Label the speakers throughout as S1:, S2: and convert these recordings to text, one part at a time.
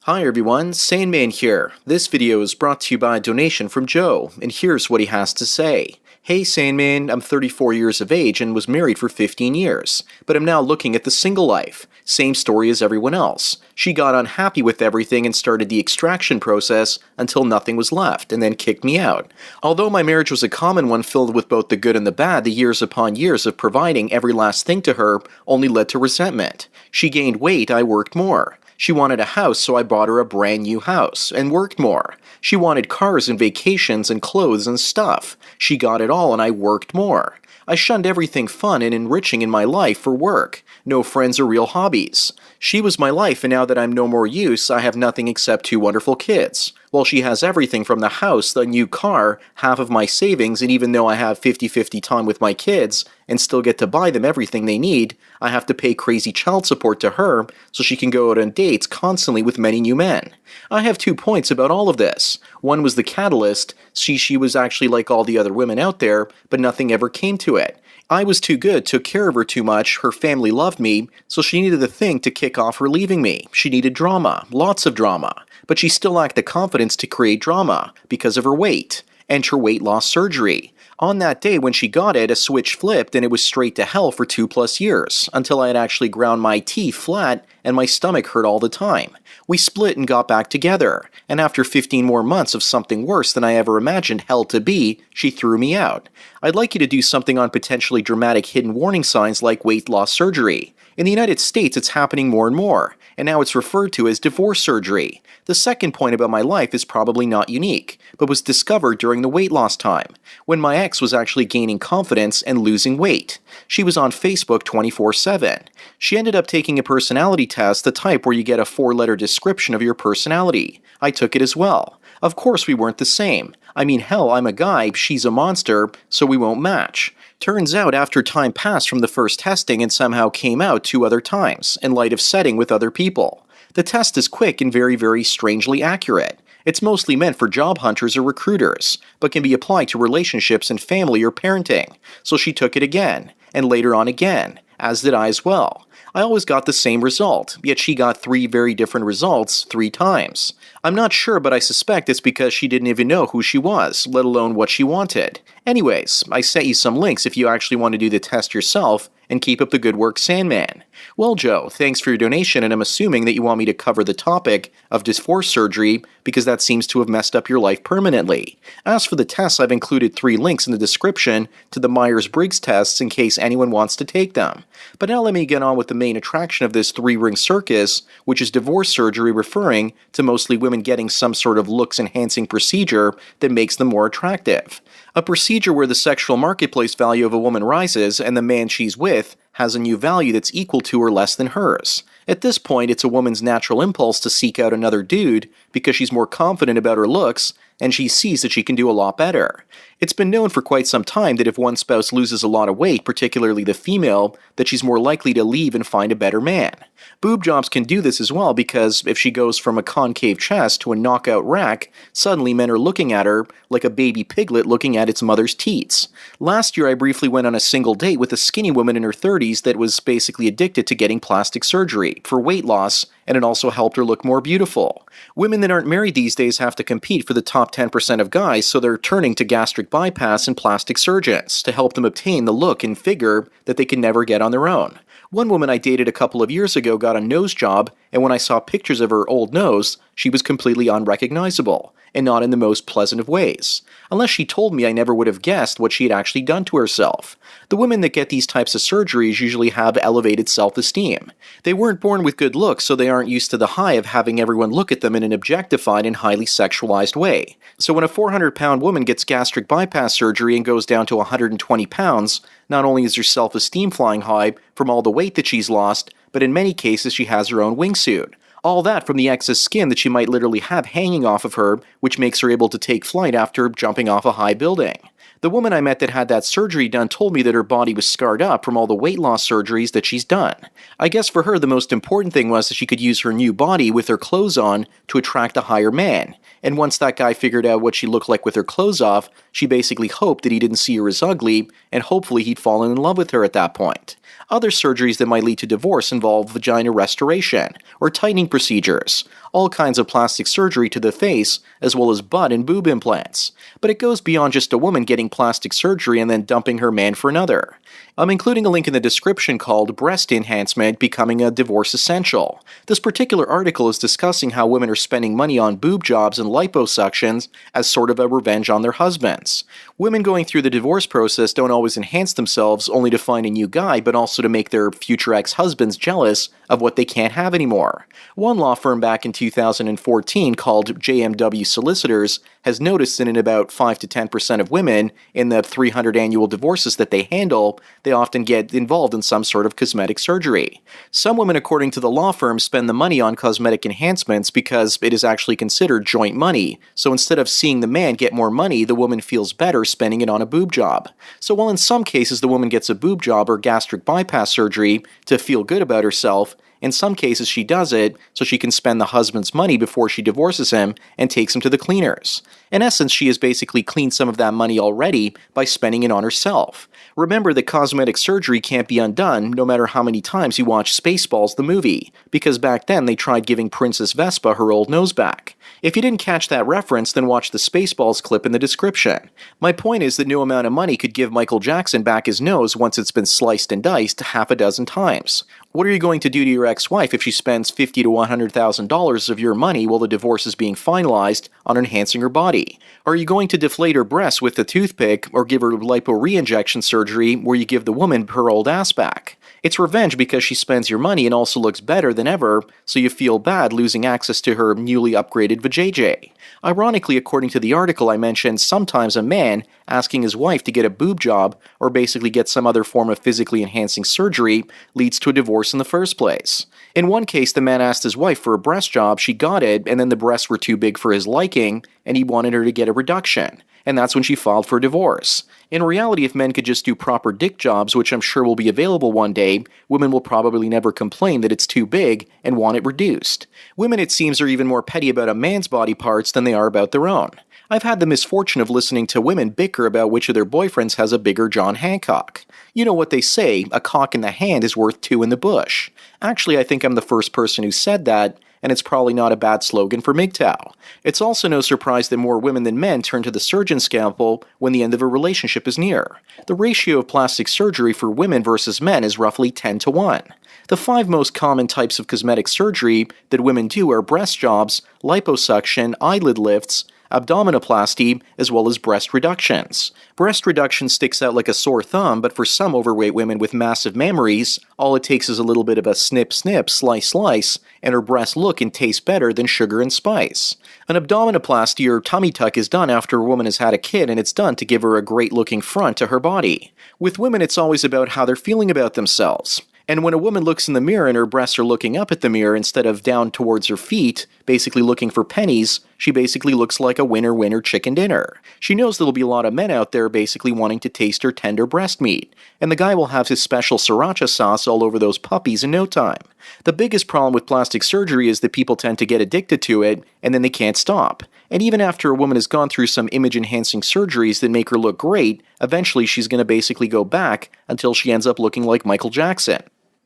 S1: Hi everyone, Sandman here. This video is brought to you by a donation from Joe, and here's what he has to say. Hey Sandman, I'm 34 years of age and was married for 15 years, but I'm now looking at the single life. Same story as everyone else. She got unhappy with everything and started the extraction process until nothing was left, and then kicked me out. Although my marriage was a common one filled with both the good and the bad, the years upon years of providing every last thing to her only led to resentment. She gained weight, I worked more. She wanted a house, so I bought her a brand new house, and worked more. She wanted cars and vacations and clothes and stuff. She got it all, and I worked more. I shunned everything fun and enriching in my life for work. No friends or real hobbies. She was my life, and now that I'm no more use, I have nothing except two wonderful kids. While she has everything from the house, the new car, half of my savings, and even though I have 50-50 time with my kids, and still get to buy them everything they need, I have to pay crazy child support to her so she can go out on dates constantly with many new men. I have 2 points about all of this. One was the catalyst. She was actually like all the other women out there, but nothing ever came to it. I was too good, took care of her too much, her family loved me, so she needed a thing to kick off her leaving me. She needed drama, lots of drama, but she still lacked the confidence to create drama because of her weight. Enter weight loss surgery. On that day when she got it, a switch flipped and it was straight to hell for 2+ years, until I had actually ground my teeth flat and my stomach hurt all the time. We split and got back together, and after 15 more months of something worse than I ever imagined hell to be, she threw me out. I'd like you to do something on potentially dramatic hidden warning signs like weight loss surgery. In the United States, it's happening more and more, and now it's referred to as divorce surgery. The second point about my life is probably not unique, but was discovered during the weight loss time, when my ex was actually gaining confidence and losing weight. She was on Facebook 24/7. She ended up taking a personality test, the type where you get a 4-letter description of your personality. I took it as well. Of course we weren't the same. I mean, hell, I'm a guy, she's a monster, so we won't match. Turns out after time passed from the first testing and somehow came out 2 other times, in light of setting with other people. The test is quick and very strangely accurate. It's mostly meant for job hunters or recruiters, but can be applied to relationships and family or parenting. So she took it again, and later on again, as did I as well. I always got the same result, yet she got 3 very different results 3 times. I'm not sure, but I suspect it's because she didn't even know who she was, let alone what she wanted. Anyways, I sent you some links if you actually want to do the test yourself, and keep up the good work, Sandman. Well, Joe, thanks for your donation, and I'm assuming that you want me to cover the topic of divorce surgery because that seems to have messed up your life permanently. As for the tests, I've included 3 links in the description to the Myers-Briggs tests in case anyone wants to take them. But now let me get on with the main attraction of this 3-ring circus, which is divorce surgery, referring to mostly women getting some sort of looks-enhancing procedure that makes them more attractive. A procedure where the sexual marketplace value of a woman rises and the man she's with has a new value that's equal to or less than hers. At this point, it's a woman's natural impulse to seek out another dude because she's more confident about her looks and she sees that she can do a lot better. It's been known for quite some time that if one spouse loses a lot of weight, particularly the female, that she's more likely to leave and find a better man. Boob jobs can do this as well because if she goes from a concave chest to a knockout rack, suddenly men are looking at her like a baby piglet looking at its mother's teats. Last year I briefly went on a single date with a skinny woman in her 30s that was basically addicted to getting plastic surgery for weight loss, and it also helped her look more beautiful. Women that aren't married these days have to compete for the top 10% of guys, so they're turning to gastric bypass and plastic surgeons to help them obtain the look and figure that they can never get on their own. One woman I dated a couple of years ago got a nose job, and when I saw pictures of her old nose, she was completely unrecognizable, and not in the most pleasant of ways. Unless she told me, I never would have guessed what she had actually done to herself. The women that get these types of surgeries usually have elevated self-esteem. They weren't born with good looks, so they aren't used to the high of having everyone look at them in an objectified and highly sexualized way. So when a 400-pound woman gets gastric bypass surgery and goes down to 120 pounds, not only is her self-esteem flying high from all the weight that she's lost, but in many cases she has her own wingsuit. All that from the excess skin that she might literally have hanging off of her, which makes her able to take flight after jumping off a high building. The woman I met that had that surgery done told me that her body was scarred up from all the weight loss surgeries that she's done. I guess for her the most important thing was that she could use her new body with her clothes on to attract a higher man. And once that guy figured out what she looked like with her clothes off, she basically hoped that he didn't see her as ugly, and hopefully he'd fallen in love with her at that point. Other surgeries that might lead to divorce involve vagina restoration, or tightening procedures, all kinds of plastic surgery to the face, as well as butt and boob implants. But it goes beyond just a woman getting plastic surgery and then dumping her man for another. I'm including a link in the description called Breast Enhancement Becoming a Divorce Essential. This particular article is discussing how women are spending money on boob jobs and liposuctions as sort of a revenge on their husbands. Women going through the divorce process don't always enhance themselves only to find a new guy, but also to make their future ex-husbands jealous of what they can't have anymore. One law firm back in 2014 called JMW Solicitors has noticed that in about 5 to 10% of women in the 300 annual divorces that they handle, they often get involved in some sort of cosmetic surgery. Some women, according to the law firm, spend the money on cosmetic enhancements because it is actually considered joint money. So instead of seeing the man get more money, the woman feels better spending it on a boob job. So while in some cases the woman gets a boob job or gastric bypass surgery to feel good about herself, in some cases she does it so she can spend the husband's money before she divorces him and takes him to the cleaners. In essence, she has basically cleaned some of that money already by spending it on herself. Remember that cosmetic surgery can't be undone no matter how many times you watch Spaceballs the movie, because back then they tried giving Princess Vespa her old nose back. If you didn't catch that reference, then watch the Spaceballs clip in the description. My point is that no amount of money could give Michael Jackson back his nose once it's been sliced and diced half a dozen times. What are you going to do to your ex-wife if she spends $50,000 to $100,000 of your money while the divorce is being finalized on enhancing her body? Are you going to deflate her breasts with a toothpick or give her lipo re-injection surgery where you give the woman her old ass back? It's revenge because she spends your money and also looks better than ever, so you feel bad losing access to her newly upgraded vajayjay. Ironically, according to the article I mentioned, sometimes a man asking his wife to get a boob job or basically get some other form of physically enhancing surgery leads to a divorce in the first place. In one case, the man asked his wife for a breast job, she got it, and then the breasts were too big for his liking, and he wanted her to get a reduction. And that's when she filed for divorce. In reality, if men could just do proper dick jobs, which I'm sure will be available one day, women will probably never complain that it's too big and want it reduced. Women, it seems, are even more petty about a man's body parts than they are about their own. I've had the misfortune of listening to women bicker about which of their boyfriends has a bigger John Hancock. You know what they say, a cock in the hand is worth two in the bush. Actually, I think I'm the first person who said that, and it's probably not a bad slogan for MGTOW. It's also no surprise that more women than men turn to the surgeon scalpel when the end of a relationship is near. The ratio of plastic surgery for women versus men is roughly 10 to 1. The 5 most common types of cosmetic surgery that women do are breast jobs, liposuction, eyelid lifts, abdominoplasty, as well as breast reductions. Breast reduction sticks out like a sore thumb, but for some overweight women with massive mammaries, all it takes is a little bit of a snip, slice, and her breasts look and taste better than sugar and spice. An abdominoplasty or tummy tuck is done after a woman has had a kid, and it's done to give her a great-looking front to her body. With women, it's always about how they're feeling about themselves. And when a woman looks in the mirror and her breasts are looking up at the mirror instead of down towards her feet, basically looking for pennies, she basically looks like a winner chicken dinner. She knows there'll be a lot of men out there basically wanting to taste her tender breast meat, and the guy will have his special sriracha sauce all over those puppies in no time. The biggest problem with plastic surgery is that people tend to get addicted to it, and then they can't stop. And even after a woman has gone through some image-enhancing surgeries that make her look great, eventually she's going to basically go back until she ends up looking like Michael Jackson.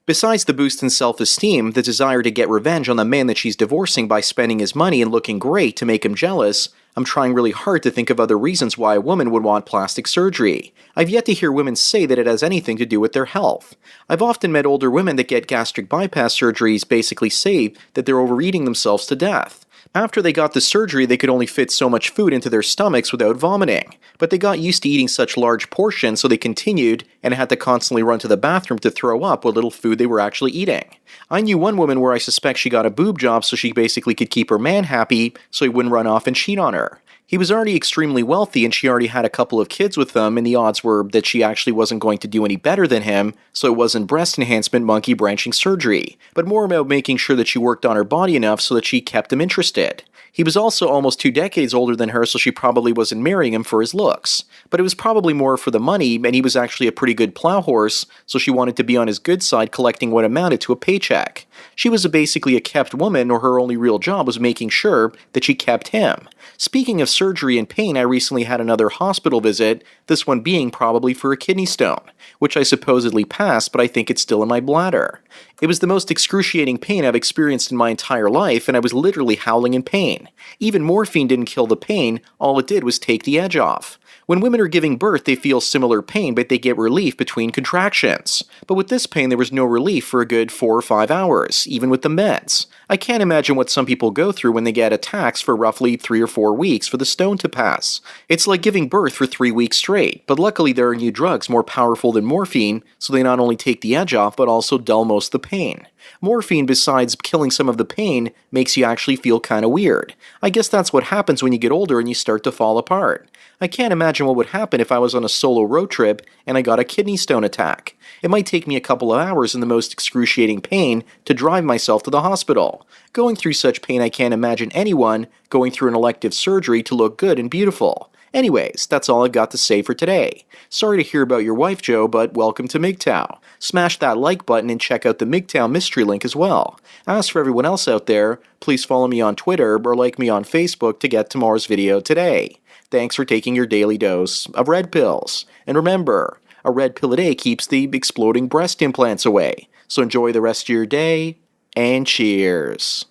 S1: Besides the boost in self-esteem, the desire to get revenge on the man that she's divorcing by spending his money and looking great to make him jealous, I'm trying really hard to think of other reasons why a woman would want plastic surgery. I've yet to hear women say that it has anything to do with their health. I've often met older women that get gastric bypass surgeries basically say that they're overeating themselves to death. After they got the surgery, they could only fit so much food into their stomachs without vomiting. But they got used to eating such large portions, so they continued and had to constantly run to the bathroom to throw up what little food they were actually eating. I knew one woman where I suspect she got a boob job so she basically could keep her man happy so he wouldn't run off and cheat on her. He was already extremely wealthy and she already had a couple of kids with him, and the odds were that she actually wasn't going to do any better than him, so it wasn't breast enhancement monkey branching surgery, but more about making sure that she worked on her body enough so that she kept him interested. He was also almost 2 decades older than her, so she probably wasn't marrying him for his looks. But it was probably more for the money, and he was actually a pretty good plow horse, so she wanted to be on his good side collecting what amounted to a paycheck. She was basically a kept woman, or her only real job was making sure that she kept him. Speaking of surgery and pain, I recently had another hospital visit, this one being probably for a kidney stone, which I supposedly passed, but I think it's still in my bladder. It was the most excruciating pain I've experienced in my entire life, and I was literally howling in pain. Even morphine didn't kill the pain, all it did was take the edge off. When women are giving birth, they feel similar pain, but they get relief between contractions. But with this pain, there was no relief for a good 4 or 5 hours, even with the meds. I can't imagine what some people go through when they get attacks for roughly 3 or 4 weeks for the stone to pass. It's like giving birth for 3 weeks straight, but luckily there are new drugs more powerful than morphine, so they not only take the edge off, but also dull most of the pain. Morphine, besides killing some of the pain, makes you actually feel kinda weird. I guess that's what happens when you get older and you start to fall apart. I can't imagine what would happen if I was on a solo road trip and I got a kidney stone attack. It might take me a couple of hours in the most excruciating pain to drive myself to the hospital. Going through such pain, I can't imagine anyone going through an elective surgery to look good and beautiful. Anyways, that's all I've got to say for today. Sorry to hear about your wife, Joe, but welcome to MGTOW. Smash that like button and check out the MGTOW mystery link as well. As for everyone else out there, please follow me on Twitter or like me on Facebook to get tomorrow's video today. Thanks for taking your daily dose of red pills. And remember, a red pill a day keeps the exploding breast implants away. So enjoy the rest of your day, and cheers.